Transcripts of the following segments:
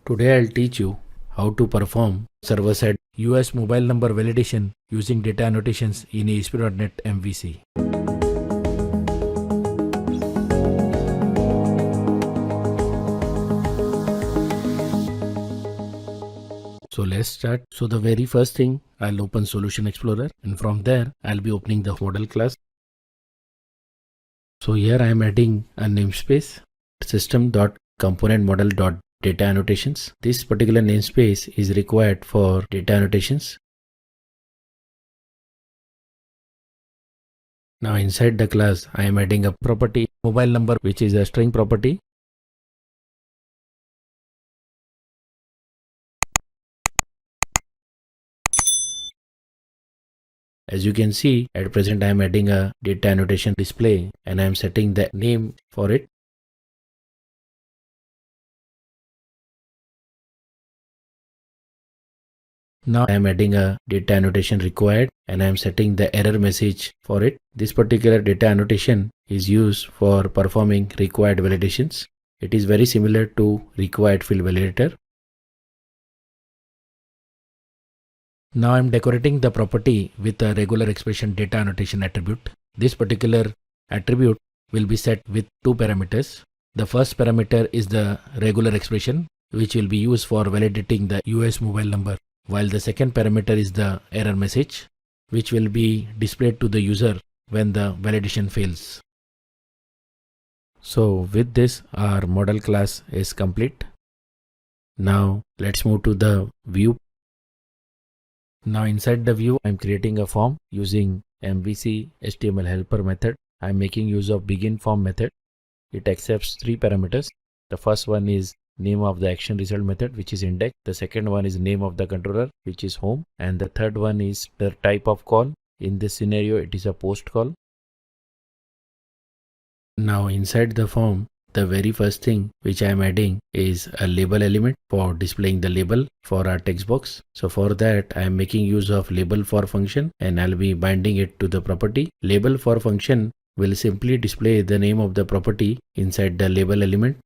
Today I'll teach you how to perform server-side US mobile number validation using data annotations in ASP.NET MVC. So let's start. So the very first thing, I'll open Solution Explorer, and from there I'll be opening the model class. So here I am adding a namespace system.componentModel.Data Annotations. This particular namespace is required for data annotations. Now inside the class, I am adding a property mobile number, which is a string property. As you can see, at present I am adding a data annotation display and I am setting the name for it. Now I am adding a data annotation required and I am setting the error message for it. This particular data annotation is used for performing required validations. It is very similar to required field validator. Now I am decorating the property with a ReglarExpression data annotation attribute. This particular attribute will be set with two parameters. The first parameter is the ReglarExpression, which will be used for validating the US mobile number, while the second parameter is the error message, which will be displayed to the user when the validation fails. So with this, our model class is complete. Now let's move to the view. Now inside the view, I'm creating a form using MVC HTML helper method. I'm making use of begin form method. It accepts three parameters. The first one is name of the action result method, which is index. The second one is name of the controller, which is home. And the third one is the type of call. In this scenario, it is a post call. Now inside the form, the very first thing which I am adding is a label element for displaying the label for our text box. So for that, I am making use of label for function and I'll be binding it to the property. Label for function will simply display the name of the property inside the label element.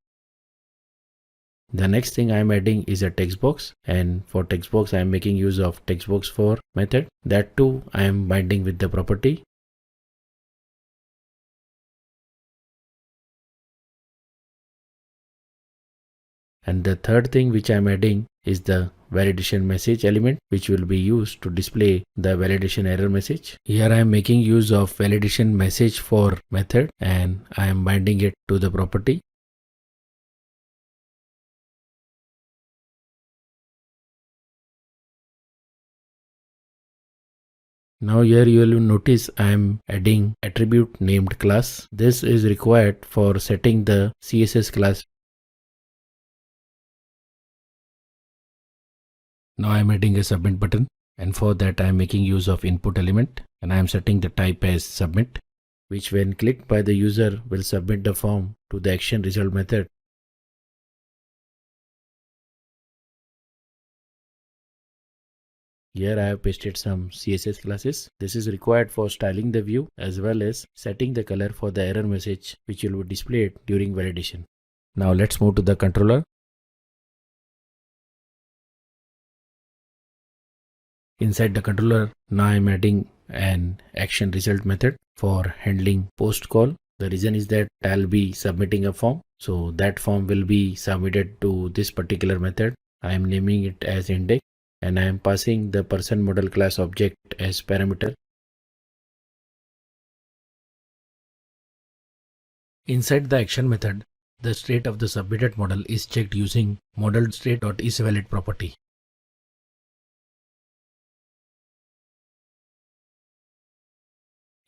The next thing I am adding is a text box, and for text box I am making use of TextBox4 method. That too I am binding with the property. And the third thing which I am adding is the validation message element, which will be used to display the validation error message. Here I am making use of ValidationMessageFor method and I am binding it to the property. Now here you will notice I am adding attribute named class. This is required for setting the CSS class. Now I am adding a submit button, and for that I am making use of input element and I am setting the type as submit, which when clicked by the user will submit the form to the action result method. Here I have pasted some CSS classes. This is required for styling the view as well as setting the color for the error message, which will be displayed during validation. Now let's move to the controller. Inside the controller, now I am adding an action result method for handling post call. The reason is that I'll be submitting a form. So that form will be submitted to this particular method. I am naming it as index and I am passing the person model class object as parameter. Inside the action method, the state of the submitted model is checked using model_state.isValid property.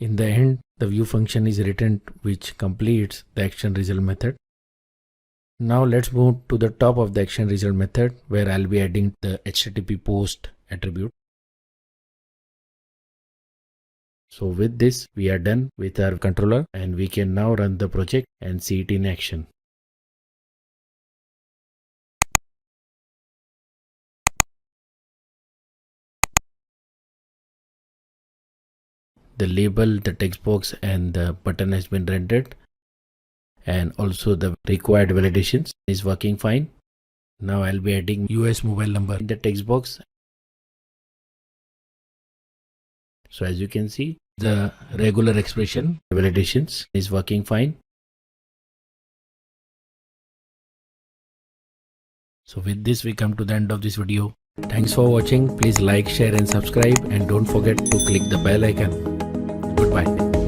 In the end, the view function is written which completes the action result method. Now let's move to the top of the action result method where I'll be adding the HTTP post attribute. So with this, we are done with our controller and we can now run the project and see it in action. The label, the text box and the button has been rendered, and also the required validations is working fine. Now I'll be adding US mobile number in the text box. So as you can see, the regular expression validations is working fine. So with this, we come to the end of this video. Thanks for watching. Please like, share and subscribe, and don't forget to click the bell icon. Goodbye.